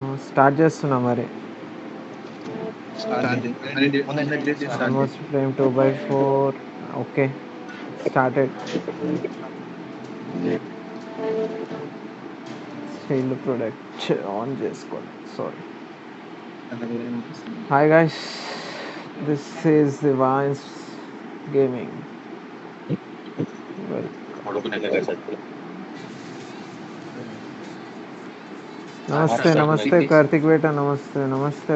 Start చేస్తున్నా మరి. Start almost frame 2/4. Okay, started. Steel product on చేసుకోండి. Sorry. Hi guys, this is the Vines Gaming. నమస్తే నమస్తే కార్తిక్ బేట, నమస్తే నమస్తే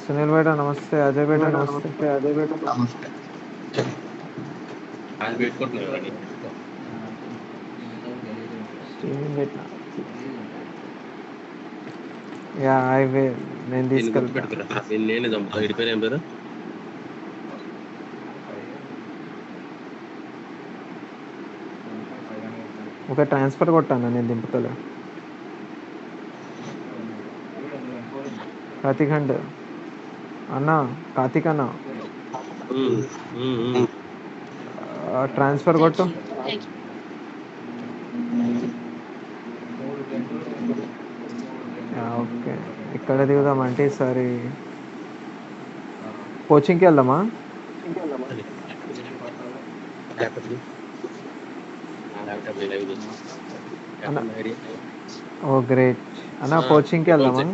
సునీల్ బేట, నమస్తే అజయ్ బేట, నమస్తే. స్ట్రీమింగ్ పెట్టినా. యా ఐ విల్, నేను తీసుకెళ్తా. నేనే చంపుతా. ఇడి పేరు ఏం పేరు? ఒక ట్రాన్స్ఫర్ కొట్టాను, నేను దింపుతలే. కార్తిక్ అండ్ అన్న, కార్తిక్ అన్న ట్రాన్స్ఫర్ కొట్టు. ఓకే, ఇక్కడ దిగుదామంటే ఈసారి కోచింగ్కి వెళ్దామా? ఓ గ్రేట్ అన్న, కోచింగ్కి వెళ్దామా?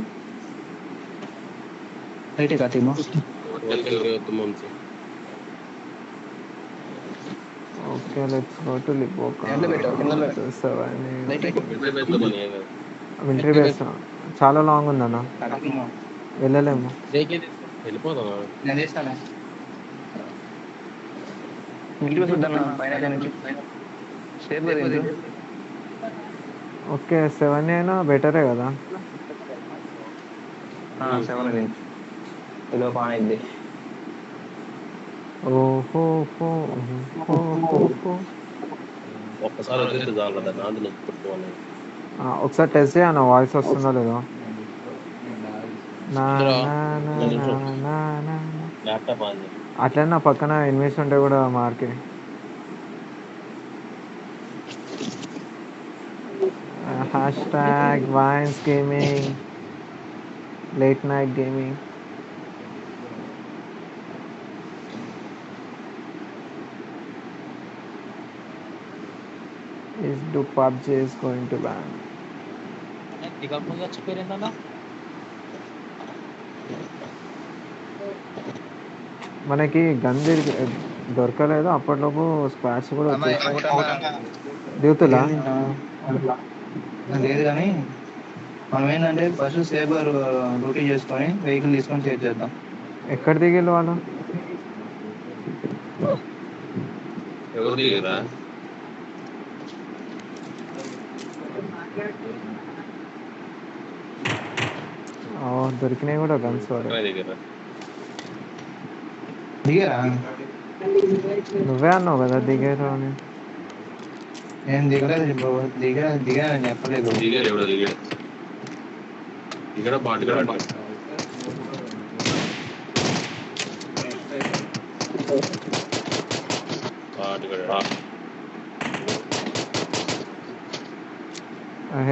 Okay, let's go to Lipovka. Military base చాలా లాంగ్ ఉందన్న, వెళ్ళలేము. ఓకే, 7 అయినా బెటరే కదా. ఓహో, ఒక్కసారి వచ్చేస్తే చాలు కదా, నాది పెట్టుకోవాలి. ఒకసారి టెస్ట్ చేయన్న, వాయిస్ వస్తుందో లేదో. అట్లా నా పక్కన ఇన్వెస్ట్ ఉంటే కూడా మార్కే. Hashtag Vines Gaming, late night gaming. Is do PUBG is going to ban. మనకి గన్ దొరకలేదు అప్పట్లోపు, స్క్వాడ్స్ కూడా దిగుతులా లేదు కానీ మనం ఏంటంటే ఫస్ట్ సేబర్ డ్యూటీ చేసుకొని వెహికల్ తీసుకొని చేజ్ చేద్దాం. ఎక్కడ దిగిళ్ళు వాళ్ళు? ఎవరు దిగరా? దొరికినాయి కూడా గన్స్. దిగారా? నువ్వే అన్నావు కదా దిగారు అని. నేను దిగలేదు బ్రో, దిగానని చెప్పలేదు. దిగారు, ఎవడో దిగాడు. ఇక్కడ బాగా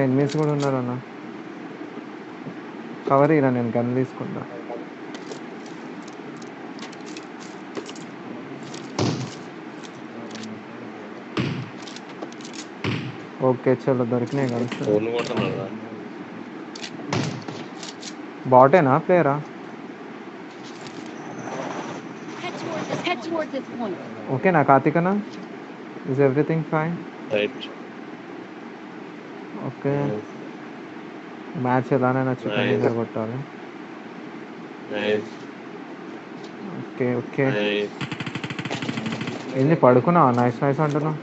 ఎనిమిస్ కూడా ఉన్నారు అన్న. కవర్ ఇరా, నేను గన్ తీసుకుంటా. ఓకే చలో, దొరికినాయి గన్స్. బాటేనా ప్లేయరా? ఓకే నా కార్తికనా, is everything fine? Okay, match ఎలానైనా చికెన్ డిన్నర్ కొట్టాలి. ఓకే ఓకే, ఏంది పడుకున్నావా? నైస్ నైస్ అంటున్నావు.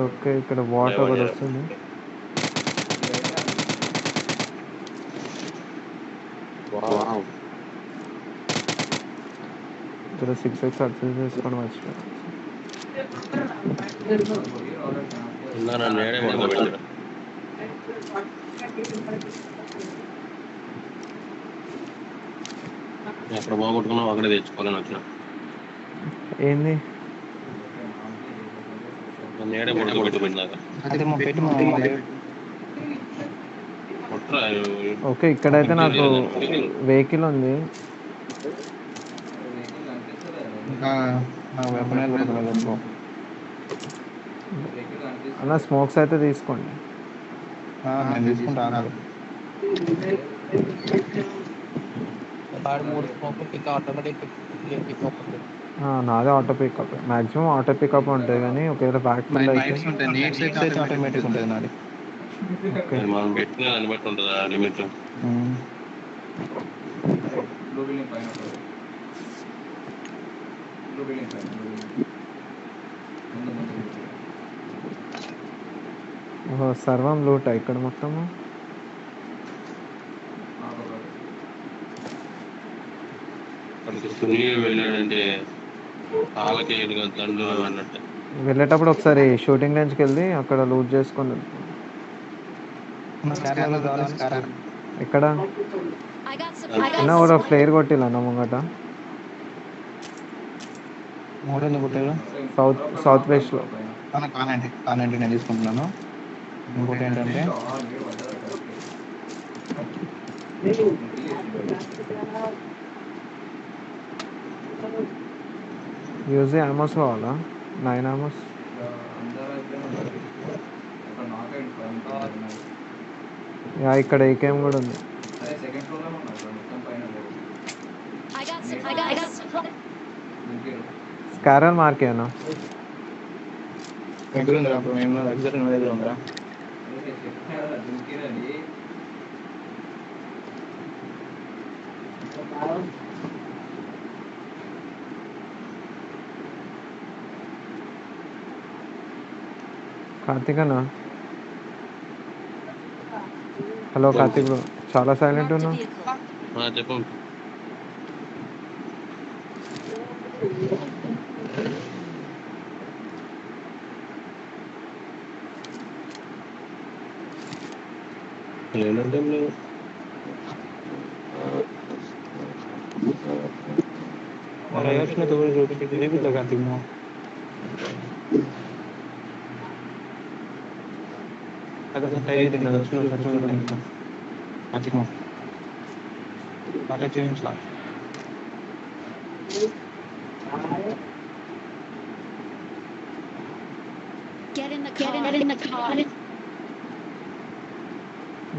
ఓకే, ఇక్కడ వాటర్ ఒకటి వస్తుంది. ఇక్కడ 6x అడ్జస్ట్ చేసుకొని మర్చిపోయాను. ఎక్కడ పోగొట్టుకున్నావు అక్కడే తెచ్చుకోవాలని వచ్చిన. ఏంది నేడే పడుకోబెట్టుకున్నాక ఓకే ఇక్కడైతే నాకు వెహికల్ ఉంది. ఇంకా నాకు వెపనే దొరకలేదు బ్రో. అలా స్మోక్స్ అయితే తీసుకోండి. నేను తీసుకుంటాను. నాదే auto pickup, maximum auto pickup ఉంటుంది కానీ ఒకవేళ బ్యాక్ ఫుల్ అయితే ఆటోమేటిక్ ఉంటుంది నాది. మనం పెట్టిన దాన్ని బట్టి ఉంటుందా లిమిట్. సర్వం లూటా ఇక్కడ మొత్తము. వెళ్ళాడంటే వాళ్ళకి దండు అన్నట్టు. వెళ్ళేటప్పుడు ఒకసారి షూటింగ్ రేంజ్కి వెళ్ళి అక్కడ లూట్ చేసుకొని ఇక్కడ కూడా ఫ్లేర్ కొట్టిల్లు అన్న ముంగట సౌత్ వెస్ట్ లో. కానండి నేను తీసుకుంటున్నాను. ఇంకోటి ఏంటంటే యూజ్ ఆమోస్ కావాలా? 9 ఆమోస్. ఇక్కడ ఏకేఎం కూడా ఉంది. స్కారల్ మార్కేనా? కార్తికనా? హలో కార్తిక్ బ్రో, చాలా సైలెంట్ ఉన్నావు. చెప్పు. ఏంటంటే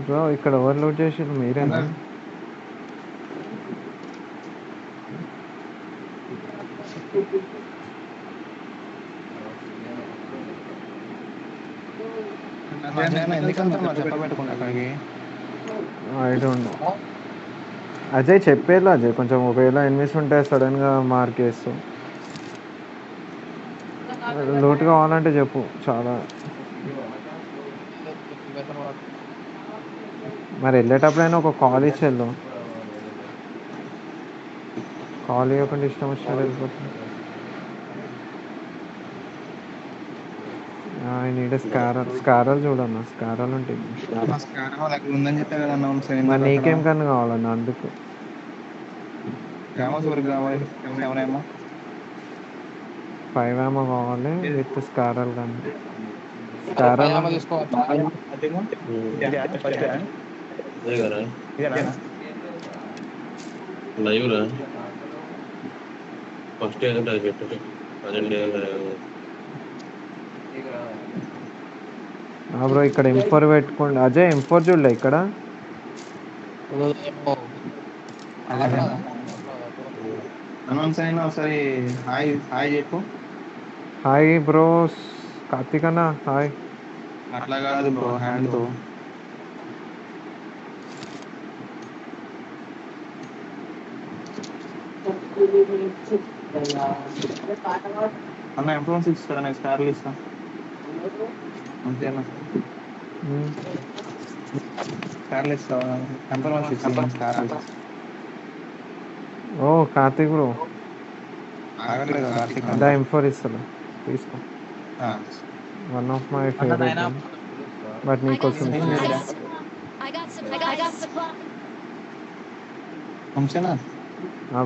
బ్రో ఇక్కడ ఓవర్లోడ్ చేసి మీరేనా? I don't know. అజయ్ చెప్పేలా అజయ్, కొంచెం ఒకవేళ ఎనిమిస్ ఉంటే సడన్గా మార్క్ చేస్తావు. లోటు కావాలంటే చెప్పు. చాలా మరి వెళ్ళేటప్పుడైనా ఒక కాల్ ఇచ్చి వెళ్దాం. కాల్ ఇవ్వకుండా ఇష్టం వచ్చినట్టు వెళ్ళిపోతుంది. నీడే స్కారల్ చూడన్నా, స్కారల్ ఉంటుంది. మరి నీకేం కన్నా కావాలన్నా? అందుకు 5 ఏమో కావాలి విత్ స్కారల్ కానీ. స్కారల్ లైవ్ రా ఫస్ట్ ఏదంటే అది పెట్టు. అదండి బ్రో ఇక్కడ M4 పెట్టుకోండి. అజయ్ M4 చూడలే ఇక్కడ. ఒకసారి హాయ్ చెప్పు. Hi bros. కార్తిక్ అన్న హాయ్. అట్లా కాదు బ్రో, హ్యాండ్ తో. అన్న M4 ఇస్తారా? నేను స్టార్లు ఇస్తా అంతేనా? స్టార్లు ఇస్తావా? M4 ఇస్తా. ఓ కార్తిక్ బ్రో, ఆగట్లేదు కార్తిక్. M4 ఇస్తా తీసుకో. One of my favourite. But నీకోసం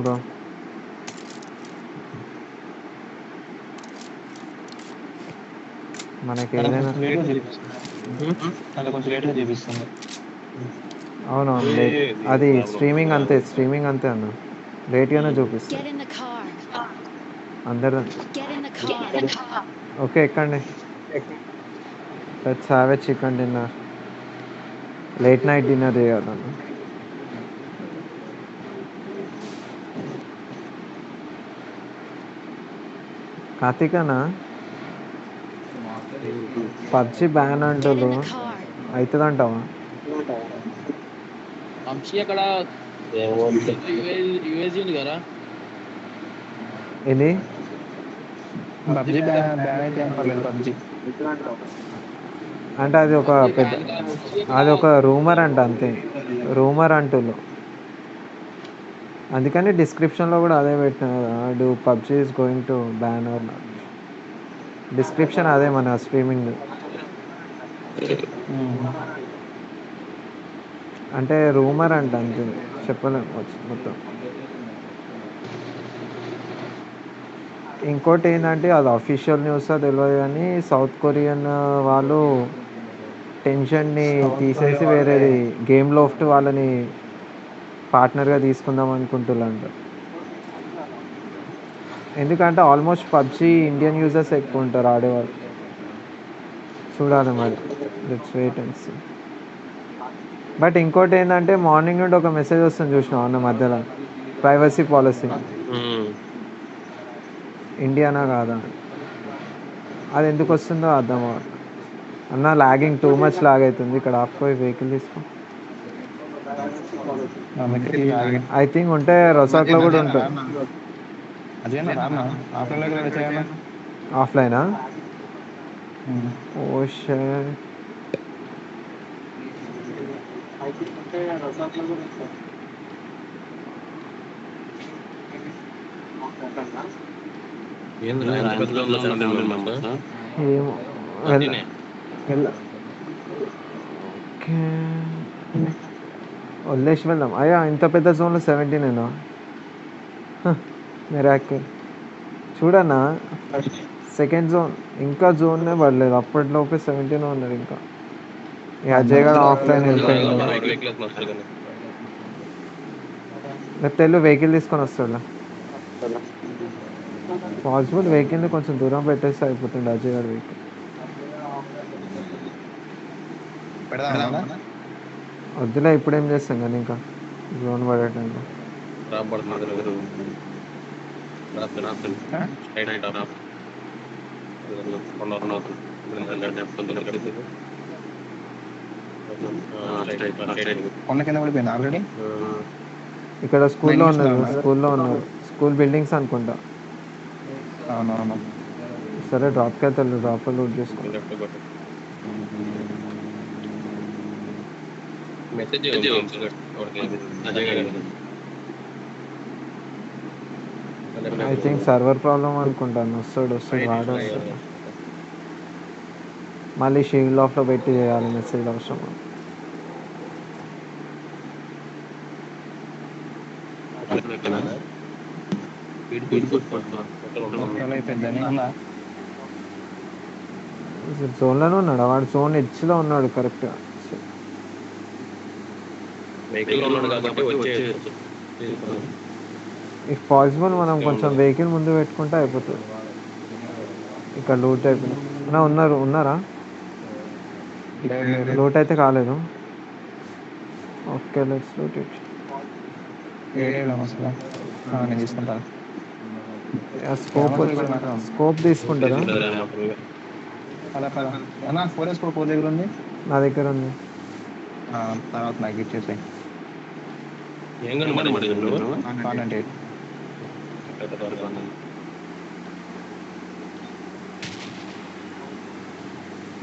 బ్రో. మనకి ఏదైనా కొంచెం లేట్గా చూపిస్తుంది. అవునవును లేట్. అది స్ట్రీమింగ్ అంతే, స్ట్రీమింగ్ అంతే అన్న, లేట్గానే చూపిస్తుంది Get in the car. అందరు. Get in the car. Okay ఎక్కండి, let's have a chicken dinner, late night dinner చేయాలన్న. కార్తీకనా పబ్జి బ్యాన్ Get అంటులు, in the car. అవుతుందంటావా? వంశీ అక్కడ ఏమో అంతే. యుఎస్ ఉంది కదా. ఇది పబ్జి బ్యాన్ అయితే ఏం పర్లేదు. పబ్జి అంటే అది ఒక పెద్ద, అది ఒక రూమర్ అంట అంతే, రూమర్ అంటులు. అందుకని డిస్క్రిప్షన్లో కూడా అదే పెట్టిన కదా, do PUBG is going to ban or not, description అదే మన స్ట్రీమింగ్. అంటే రూమర్ అంట అంతే, చెప్పలేము మొత్తం. ఇంకోటి ఏంటంటే అది అఫీషియల్ న్యూస్ తెలియదు కానీ సౌత్ కొరియన్ వాళ్ళు టెన్షన్ని తీసేసి వేరేది గేమ్ లోఫ్ట్ వాళ్ళని పార్ట్నర్గా తీసుకుందాం అనుకుంటున్నారంట. ఎందుకంటే ఆల్మోస్ట్ పబ్జి ఇండియన్ యూజర్స్ ఎక్కువ ఉంటారు ఆడేవాళ్ళు. చూడాలి మరి, let's wait and see. But ఇంకోటి ఏంటంటే మార్నింగ్ నుండి ఒక మెసేజ్ వస్తుంది చూసినావు అన్న మధ్యలో, ప్రైవసీ పాలసీ ఇండియానా కాదా, అది ఎందుకు వస్తుందో అర్థం అవ్వదు అన్న. లాగింగ్ టూ మచ్ లాగ్ అవుతుంది ఇక్కడ, ఆపుకోయి వెహికల్ తీసుకో. ఐ థింక్ ఉంటే రొసాక్లో కూడా ఉంటుంది. అదేనా రామా ఆఫ్లైన్ ఆఫ్లైనా? ఓ షట్. ఏందిరా ఎంత పెద్ద జోన్లో 17 మెంబర్స్? ఏమో ఓకే, వదిలేసి వెళ్దాం. అయ్యా ఇంత పెద్ద జోన్లో 17 మిరాకిల్. చూడన్నా సెకండ్ జోన్, ఇంకా జోన్నే పడలేదు, అప్పటిలోపే 17 ఉన్నారు. ఇంకా ఈ అజయ్ గారు ఆఫ్లైన్ వెళ్ళిపోయింది. తెలు వెహికల్ తీసుకొని వస్తాడు, పాసిబుల్ వెహికల్ని కొంచెం దూరం పెట్టేస్తే అయిపోతుంది అజయ్ గారి వెహికల్. వద్దులే ఇప్పుడేం చేస్తాం కానీ ఇంకా జోన్ పడే టైంలో. కొండ కింద పడిపోయింది ఆల్రెడీ. ఇక్కడ స్కూల్లో ఉన్నారు, స్కూల్ బిల్డింగ్స్ అనుకుంటా. అవునవును. సరే డ్రాప్కి వెళ్తారు, డ్రాప్లో లూట్ చేసుకోండి. ఐ థింక్ సర్వర్ ప్రాబ్లమ్ అనుకుంటాను, వస్తాడు వాడు వస్తాడు. మళ్ళీ షీల్డ్ ఆఫ్లో పెట్టి చేయాలి మెసేజ్ అవసరం. జోన్లోనే ఉన్నాడు వాడు, జోన్ ఎడ్జ్లో ఉన్నాడు కరెక్ట్గా. ఇఫ్ పాసిబుల్ మనం కొంచెం వెహికల్ ముందు పెట్టుకుంటే అయిపోతుంది. ఇక్కడ లూట్ అయిపోయింది. ఉన్నారా? లూట్ అయితే కాలేదు. Okay let's loot it. Scope తీసుకుంటారా? దగ్గర ఉంది, నా దగ్గర ఉంది. తర్వాత నాకు ఇచ్చేసాయి.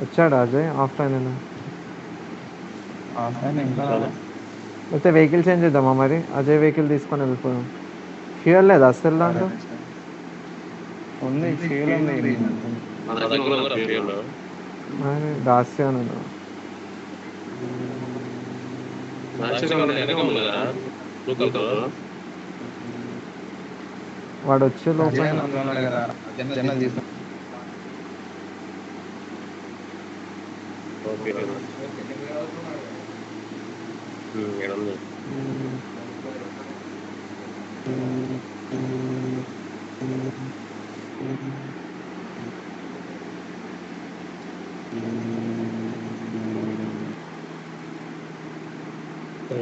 వచ్చాడు అజయ్ ఆఫ్లైన్. ఇంకా అయితే వెహికల్ చేంజ్ చేద్దామా మరి? అజయ్ వెహికల్ తీసుకొని వెళ్ళిపోయాం. ఫ్యూయల్ లేదా అసలు దాంట్లో? ఉంది ఫ్యూయల్ ఉంది. మరి దాస్యాను వాడు వచ్చే లోపల ఇక్కడ ఉంది.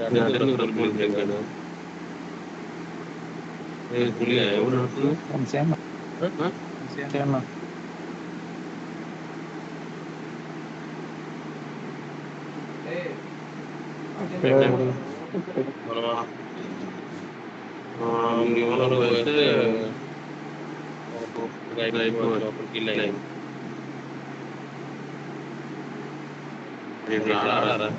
అదే నువ్వు డబ్బులు ఇచ్చాను. పులి ఎవరు నడుస్తుంది? సేమ్ సేమ్ మనలో అయితే ఒక కిల్ అయింది. రారా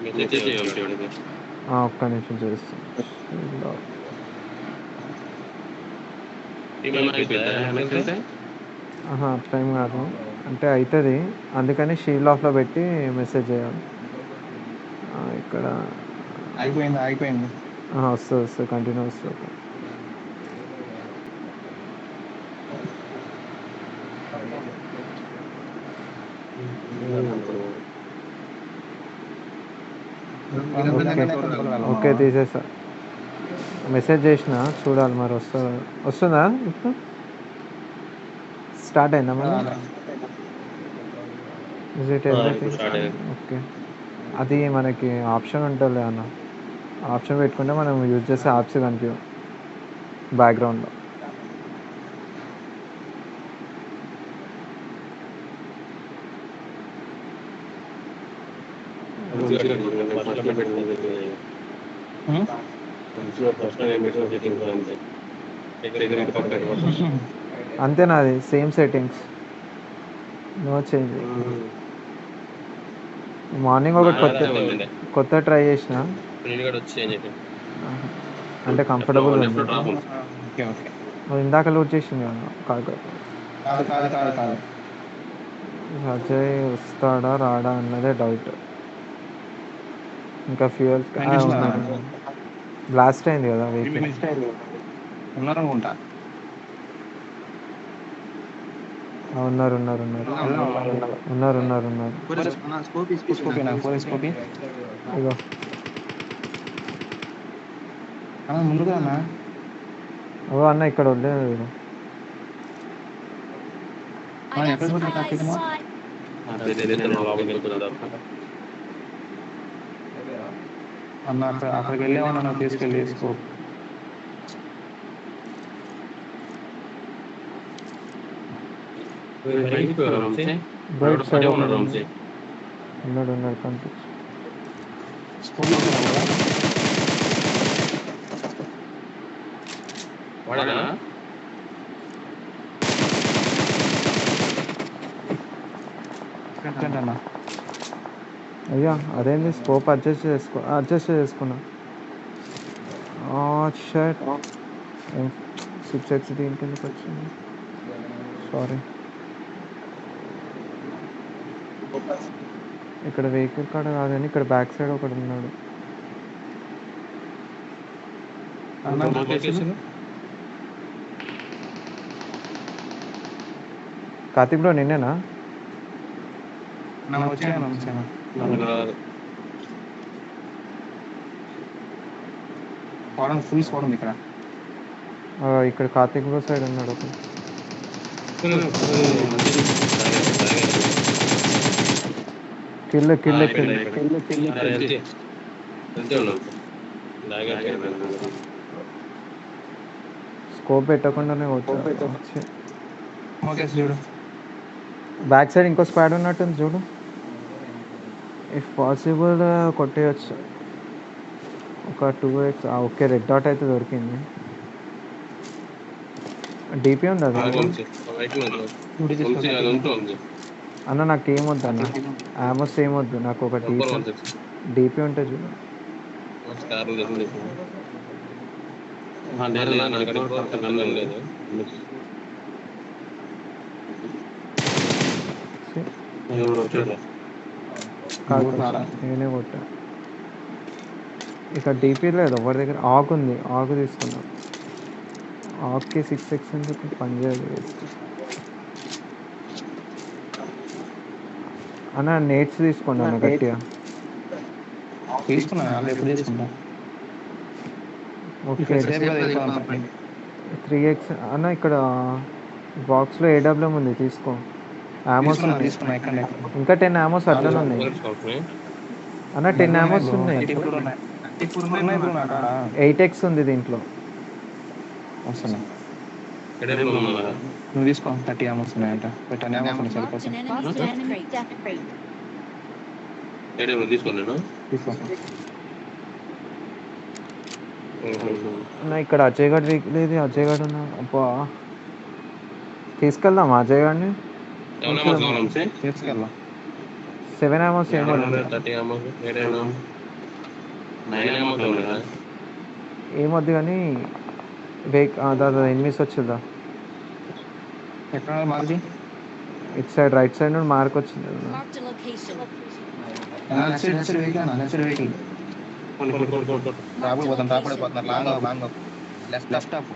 మెసేజ్ చేయాలి. ఒక్క నిమిషం చేస్తాను. అట్లా ఏం కాదు, అంటే అవుతుంది, అందుకని షీల్డ్ ఆఫ్లో పెట్టి మెసేజ్ చేయాలి. ఇక్కడ అయిపోయింది వస్తుంది కంటిన్యూ వస్తుంది. ఓకే తీసేసా, మెసేజ్ చేసిన, చూడాలి మరి వస్తుందా ఇప్పుడు. స్టార్ట్ అయిందా మరి? విజిట్ ఓకే, అది మనకి ఆప్షన్ ఉంటుంది అన్న, ఆప్షన్ పెట్టుకుంటే మనం యూజ్ చేసే యాప్స్ కనిపించవు బ్యాక్గ్రౌండ్లో. అంతేనా? అది same settings, no change. Morning ఒకటి కొత్త ట్రై చేసిన, అంటే కంఫర్టబుల్ ఉంది. ఇందాక లోడ్ చేసింది కదా, కాదు అజయ్ వస్తాడా రాడా అన్నదే డౌట్. ఇంకా ఫ్యూయల్ బ్లాస్ట్ అయింది కదా వెహికల్. ఉన్నారనుకుంటా. ఉన్నారు. ఇగో ముందుగా ఓ అన్న ఇక్కడ వదిలేదు. అన్న అక్కడికి వెళ్ళామన్నా తీసుకెళ్ళి తీసుకో. బయట సైడ్ ఉన్నాడు కనిపించి. అయ్యా అదేంటి స్కోప్ అడ్జస్ట్ చేసుకున్నా. షర్ట్ 6x దీనికి ఎందుకు వచ్చింది? సారీ. ఇక్కడ వెహికల్ కాడ కాదని ఇక్కడ బ్యాక్ సైడ్ ఒకటి ఉన్నాడు. కార్తిక్ బ్రో నిన్నేనా? ఇక్కడ కార్తిక్ బ్రో సైడ్ ఉన్నాడు ఒక. కిల్ స్కోప్ పెట్టకుండానే వచ్చి బ్యాక్ సైడ్ ఇంకో స్క్వాడ్ ఉన్నట్టుంది చూడు. ఇఫ్ పాసిబుల్ కొట్టేయచ్చు ఒక 2x. ఓకే రెడ్ డాట్ అయితే దొరికింది. డిపి ఉంది అది అన్న. నాకు ఏమొద్దు అన్న, ఆమోస్ ఏమొద్దు నాకు, ఒక డిపి ఉంటే చూడు. నేనే కొట్టా. ఇక డిపి లేదు ఎవరి దగ్గర. ఆకు ఉంది, ఆకు తీసుకున్నా. ఆకుకి 6x ఎందుకు పనిచేయదు. అన్న నేట్స్ తీసుకోండి అన్న గట్టిగా. తీసుకున్నాను వాళ్ళు ఎప్పుడు తీసుకుంటా ఓకే సేఫ్ గా వెళ్ళిపోదాం పని. 3x అన్న ఇక్కడ బాక్స్లో ఏడబ్ల్యూఎం ఉంది తీసుకో. ఆమోస్ ఉన్నాయి తీసుకున్నా ఎక్కడ ఇంకా 10 ఆమోస్ అట్లనే ఉన్నాయి అన్న. 10 ఆమోస్ ఉన్నాయి. 34 ఉన్నాయి బ్రో నా కాడ. 8x ఉంది దీంట్లో. వస్తున్నా నువ్వు తీసుకో 30 ఆమోస్ ఉన్నాయంట 10 ఆమోస్ ఉన్నాయి సరిపోతుంది. తీసుకోలేను తీసుకో అన్న ఇక్కడ అజయ్ గడ్ లేదు. అజయ్ గడ్ ఉన్నా అబ్బా తీసుకెళ్దాం అజయ్ గడ్ని. తీసుకెళ్దాం 7 ఆమోస్ ఏమో ఏమొద్దు కానీ దాదా ఎనిమిస్ వచ్చిందా ఎక్కడ మాది ఇటు సైడ్ రైట్ సైడ్ నుండి మార్క్ వచ్చింది. వెహికల్ రాబడిపోతున్నారు లాంగ్ లెఫ్ట్ ఆఫ్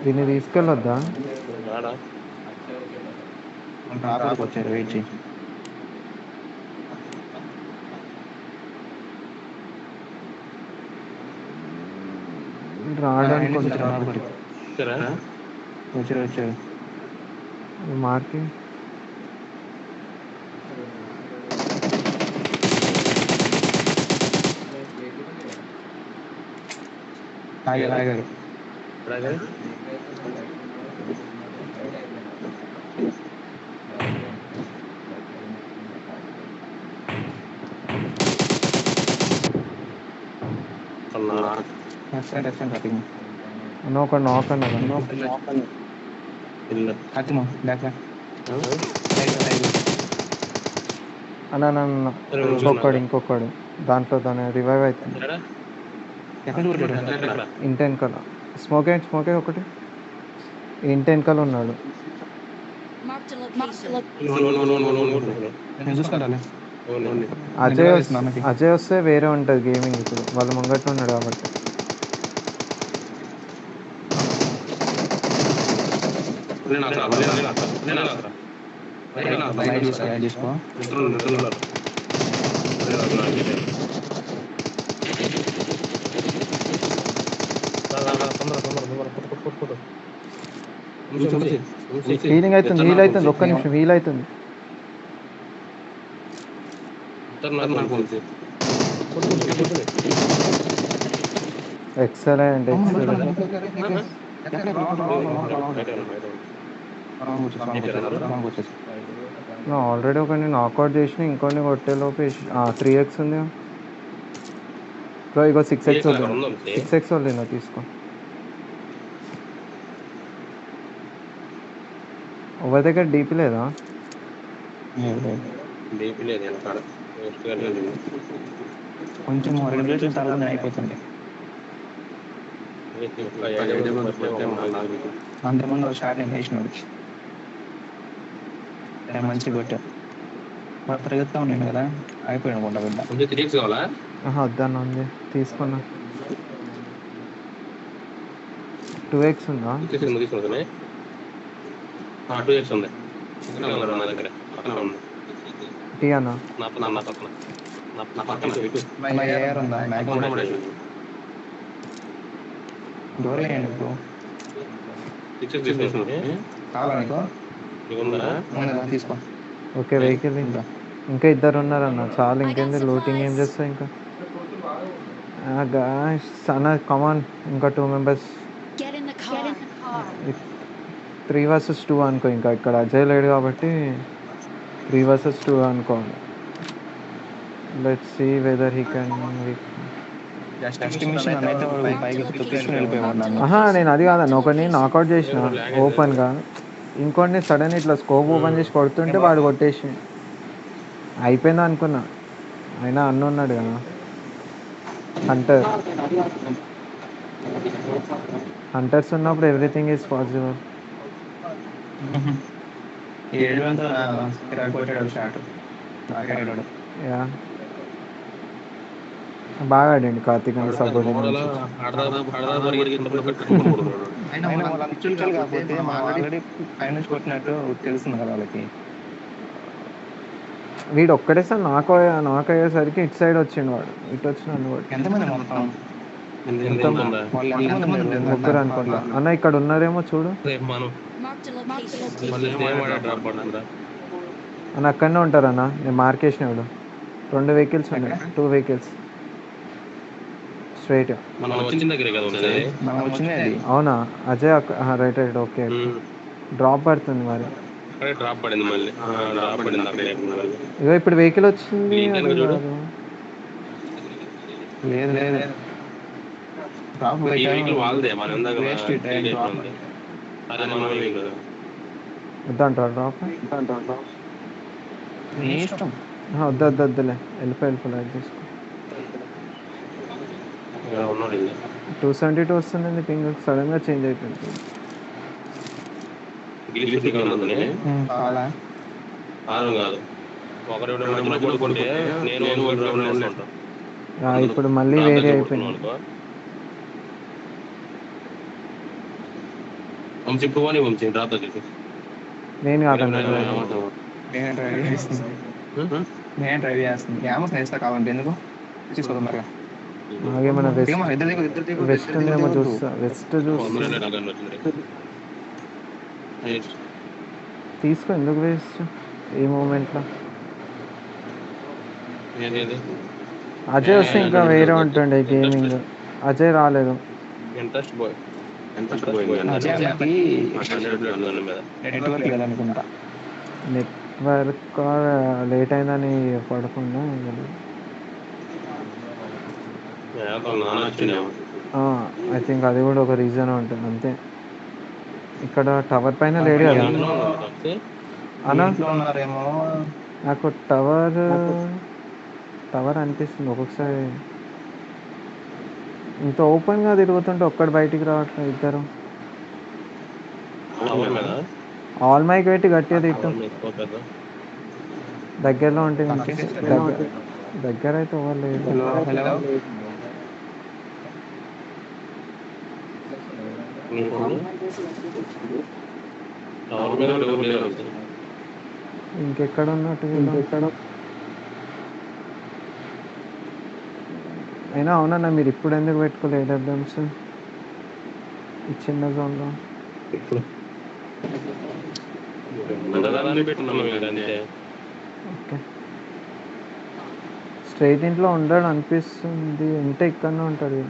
దీన్ని తీసుకెళ్ళొద్దా? రాబడికి వచ్చారు వెయిట్ చేయి. రావడానికి వచ్చారు మార్కింగ్ ఆగారు అన్న ఒక నాక్ అన్నదా? అన్న ఇంకొకడు దాంట్లో దాని రివైవ్ అవుతుంది. ఇంటెన్కల్ స్మోక్ ఒకటి ఇంటెన్కల్ ఉన్నాడు. అజయ్ వస్తే వేరే ఉంటుంది గేమింగ్. ఇప్పుడు వాళ్ళు ముంగట్లో ఉన్నాడు కాబట్టి. హీలింగ్ అవుతుంది ఒక్క నిమిషం హీల్ అవుతుంది. ఎక్సలెంట్ ఆల్రెడీ ఒకరిని నాకౌట్ చేసిన ఇంకొన్ని కొట్టేలోపు 3x ఉంది బ్రో. ఇగో 6x వదిలిందా తీసుకో. ఎవరి దగ్గర డీపీ లేదా? కొంచెం అయిపోతుంది. అంతకుముందు స్టార్ట్ వేసినాడు మంచిగా కొట్టారు. పరిగెత్తా ఉన్నాను కదా అయిపోయాను కొంట బిడ్డ. వద్దన్న ఉంది తీసుకున్నా. 2x ఉందా? 2x ఉంది టీ అన్న. తీసుకో. ఓకే వెహికల్ ఇంకా ఇద్దరు ఉన్నారన్న చాలు. ఇంకేంది లూటింగ్ ఏం చేస్తా ఇంకా. అన్న కమాన్ ఇంకా 2 మెంబర్స్. 3 vs 2 అనుకో. ఇంకా ఇక్కడ అజయ్ లేడు కాబట్టి 3 vs 2 అనుకోండి. Let's see whether he can. నేను అది కాదన్న ఒకరిని నాకౌట్ చేసిన ఓపెన్గా. ఇంకొన్ని సడన్ ఇట్లా స్కోప్ ఓపెన్ చేసి కొడుతుంటే వాడు కొట్టేసి అయిపోయిందా అనుకున్నా. అయినా అన్న ఉన్నాడు కదా హంటర్స్ ఉన్నప్పుడు ఎవ్రీథింగ్ ఈజ్ పాసిబుల్. బాగా ఆడండి కార్తీక్ అని సపోర్ట్. కొట్టినట్టు తెలుస్తుంది కదా వాళ్ళకి. వీడు ఒక్కడే సార్ నాకు అయ్యేసరికి ఇటు సైడ్ వచ్చిండు వాడు, ఇటు వచ్చి నన్ను కొట్టి. ఎంతమంది మొత్తం ఎంత ఉందా? వాళ్ళు ఎంతమంది ఉన్నారు? ముగ్గురు అనుకుంటా అన్న, ఇక్కడ ఉన్నారేమో చూడు రేపు మనం Marked a location. మళ్ళీ సేమ్ ఆడ డ్రాప్ పడుతుందా? అన్న. అక్కడనే ఉంటారన్న, నేను మార్కేసినాడు. 2 వెహికల్స్ ఉన్నాయి, 2 వెహికల్స్ స్ట్రైట్. మనం వచ్చిన దగ్గరే కదా ఉన్నది. మనం వచ్చింది అది. అవునా Ajay right right okay. Drop పడుతుంది మరి. అక్కడే డ్రాప్ పడింది మళ్ళీ. డ్రాప్ పడింది అక్కడే. ఇగో ఇప్పుడు వెహికల్ వచ్చింది. వెహికల్ అది చూడు. కాదు. లేదు లేదు డ్రాప్ ఈ వెహికల్ వాళ్ళదే, మనం ఇందాక Waste it, take చేసినాం. అదే మన వెహికల్. వద్దంటారా డ్రాప్? నీ ఇష్టం. వద్దులే, వెళ్ళిపోయి లైట్ తీసుకో. ఇక్కడ ఉన్నాడు ఇంకా. 272 వస్తుంది పింగ్, సడన్ గా చేంజ్ అయిపోయింది. గిలిసి ఉన్నది. కావాలా? కాదు కాదు, ఒకరి మధ్యలో పడుకుంటే నేను ఉంటాను. ఇప్పుడు మళ్ళీ వేరే అయిపోయింది. వంశీ ఇప్పుడు పోనీ వంశీ డ్రాప్ దగ్గరికి. నేను కాదండి, నేను డ్రైవ్ చేస్తాను. ఏమో ఇస్తా కావాలంటే ఎందుకు తీసుకోదాం మరి. నాకేమైనా ఇద్దరు దిగు వెస్ట్ ఉందేమో చూస్తా. వెస్ట్ తీసుకో, ఎందుకు వేస్ట్ ఈ మూమెంట్లో. అజయ్ వస్తే ఇంకా వేరే ఉంటుండే గేమింగ్. అజయ్ రాలేదు. ఇంట్రెస్ట్ పోయి నెట్వర్క్ లేదనుకుంటా. నెట్వర్క్ లేట్ అయిందని పడకుండా ఐ థింక్ అది కూడా ఒక రీజన్ ఉంటుంది అంతే. ఇక్కడ టవర్ పైన లేడు కదా అన్నా. ఉన్నారేమో. నాకు టవర్ అనిపిస్తుంది ఒక్కొక్కసారి. ఇంత ఓపెన్గా తిరుగుతుంటే ఒక్కడు బయటికి రావట్లేదు. ఇద్దరు ఆల్ మైక్ పెట్టి గట్టిగా తిట్టు. దగ్గరలో ఉంటే దగ్గర అయితే ఎవరు లేదు. హలో ఇంకెక్కడ ఉన్నట్టు ఇంకెక్కడ అయినా. అవునన్నా, మీరు ఇప్పుడు ఎందుకు పెట్టుకోలేదు ఏడబ్ల్యూఎమ్స్ ఈ చిన్న జోన్లో? ఓకే, స్ట్రైట్ ఇంట్లో ఉండడు అనిపిస్తుంది. ఉంటే ఇక్కడనే ఉంటాడు.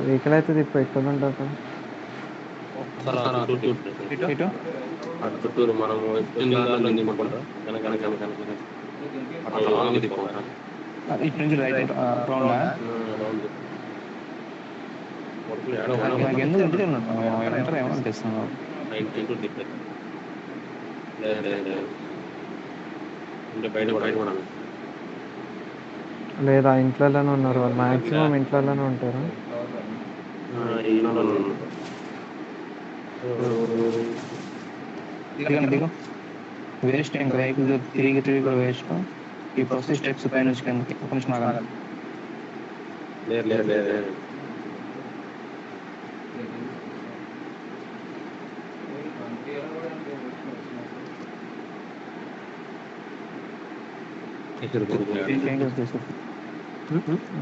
వెహికల్ అయితే తిప్ప ఎక్కడ ఉంటారు. చుట్టూరు మనం ఇటు నుంచి రైట్ రౌండా. నాకు ఎందుకు ఇంటికి ఉంటారు ఏమనిపిస్తున్నావు? లేదా ఇంట్లోనే ఉన్నారు వాళ్ళు. మాక్సిమం ఇంట్లోనే ఉంటారు. దిగు. వేస్ట్ ఇంకా వెహికల్ తిరిగి కూడా వేస్ట్. ఈ ప్రొసెస్ స్టెప్స్ పైన ఒక నిమిషం ఆగాలి.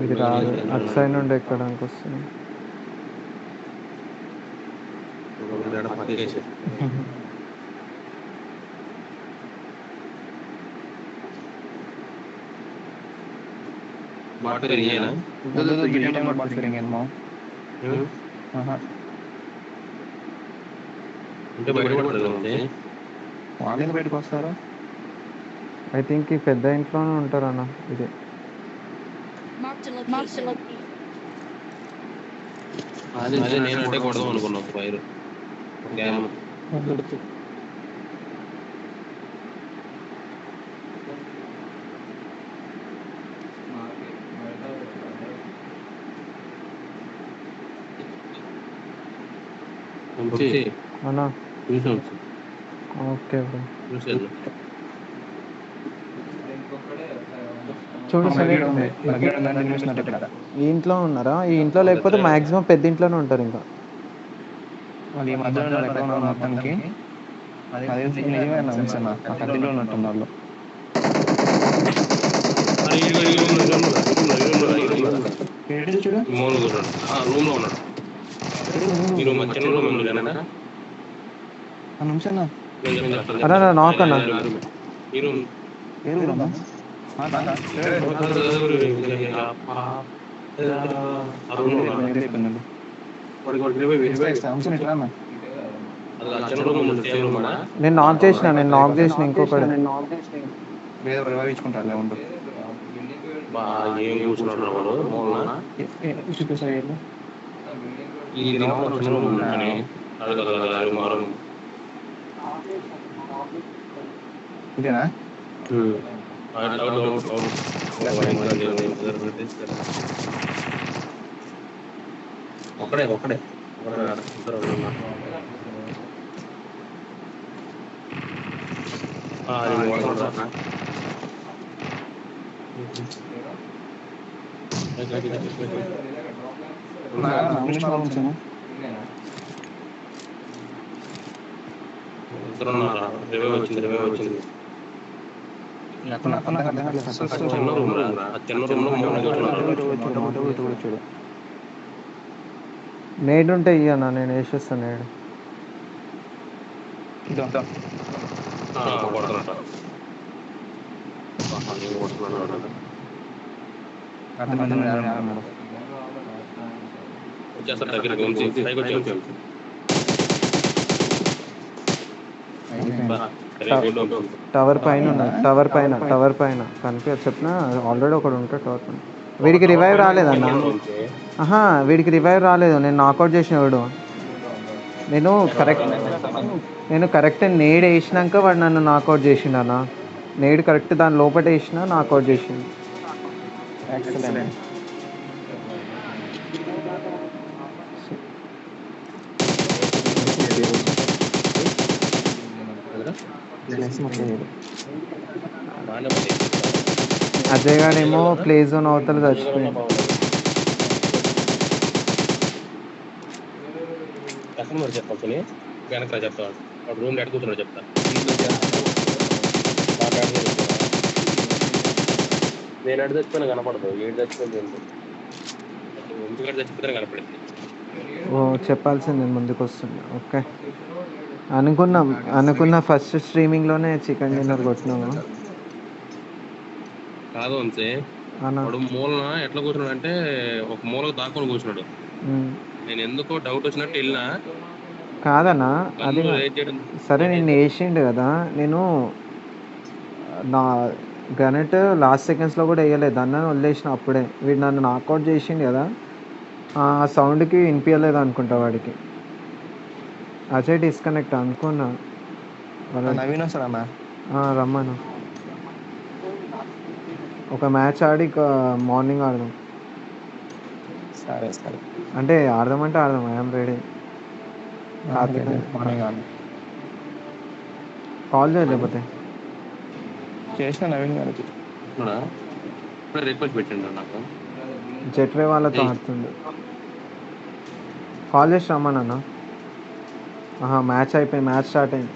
ఇది రాదు, అటు సైడ్ నుండి ఎక్కడానికి వస్తుంది. వాళ్ళు బయటకు వస్తారా? ఐ థింక్ ఈ పెద్ద ఇంట్లోనే ఉంటారు అన్న. ఇది అదే నేనంటే కొడదాం అనుకున్నాను ఫైర్. అన్నా చూసాం ఓకే బ్రో. చూసాను. చూడు ఈ ఇంట్లో ఉన్నారా? ఈ ఇంట్లో లేకపోతే మాక్సిమం పెద్ద ఇంట్లోనే ఉంటారు. ఇంకా వాళ్ళు ఈ మధ్యలో ఉన్నారు ఎక్కడ ఉన్నారు మొత్తానికి. అది నిజమే అన్న ఉంచన్న ఆ కత్తిలో ఉన్నట్టున్నారు వాళ్ళు. చూడు రూమ్ లో ఉన్నాడు. చిన్న రూమ్ ఉంది కదా ఆ నిమిషం అన్నా నాక్ అన్నా. ఈ రూమ్ ఏ రూమ్ అన్న? ఆ రూమ్ లో ఉన్నాడు. అయిపోయిందండి. చిన్న రూమ్ ఉంది, సేమ్ రూమ్ ఆడ. నేను నాక్ చేసిన ఇంకొకటి. రివైవించుకుంటారులే ఉండు. ఏం కూర్చున్నాడు వాడు మూలన. చూపిస్తాను. ఈ దీని అవతల చిన్న రూమ్ ఉంది, అది కదా రూమ్ ఆ రూమ్. ఇదేనా? ఒకడే వచ్చింది. చిన్న రూమ్ రా, చిన్న రూమ్ లో చూడు. నేడు ఉంటే ఇయ్యన్నా, నేను వేసేస్తాను నేడు. వచ్చేస్తారు దగ్గరికి, పైకి వచ్చాము. టవర్ పైన ఉన్నాడు, టవర్ పైన కనిపి చెప్పిన ఆల్రెడీ ఒకడు ఉంటాడు టవర్ పైన. వీడికి రివైవ్ రాలేదన్నా. వీడికి రివైవ్ రాలేదు, నేను నాకౌట్ చేసిన వాడు. నేను కరెక్ట్ నేడు వేసినాక వాడు నన్ను నాకౌట్ చేసిండు అన్న. నేడు కరెక్ట్ దాని లోపల వేసిన నాకౌట్ చేసిండు. అజయ్ గాడేమో ప్లే జోన్ అవతల చచ్చిపోయింది. కస్టమర్ చెప్పాల్సి వెనక చెప్తాను. వాడు రూమ్ ఎక్కడ కూర్చున్నాడు చెప్తా. నేను ఎడ చచ్చిపోయినా కనపడదు, ఏడు చచ్చిపోయింది ఇంటికాడ చచ్చిపోతేనే కనపడింది. ఓ చెప్పాల్సింది ముందుకు వస్తుంది. ఓకే అనుకున్నా ఫస్ట్ స్ట్రీమింగ్లోనే చికెన్ డిన్నర్ కొట్టినాము. కాదు అంతే, వాడు మూలన ఎట్లా కూర్చున్నాడు అంటే ఒక మూలకు దాక్కొని కూర్చున్నాడు. నేను ఎందుకో డౌట్ వచ్చినట్టు వెళ్ళినా. కాదన్నా అది సరే, నిన్ను వేసిండు కదా. నేను నా గ్రనెట్ లాస్ట్ సెకండ్స్లో కూడా వేయలేదు, అన్న వదిలేసిన. అప్పుడే వీడు నన్ను నాకౌట్ చేసిండు కదా, ఆ సౌండ్కి వినిపించలేదు అనుకుంటా వాడికి. అజయ్ డిస్కనెక్ట్ అనుకున్నా. నవీన్ వస్తాడన్నా, రమ్మను. ఒక మ్యాచ్ ఆడి మార్నింగ్ ఆడదాం. సరే అంటే ఆడదామంటే ఆడదాం, ఐఎమ్ రెడీ. కాల్ చేయలేకపోతే చేసిన నవీన్ గారికి రిక్వెస్ట్ పెట్టిండు నాకు. జెట్వే వాళ్ళతో ఆడుతుండు. కాల్ చేసి రమ్మనన్నా. మ్యాచ్ అయిపోయి మ్యాచ్ స్టార్ట్ అయింది.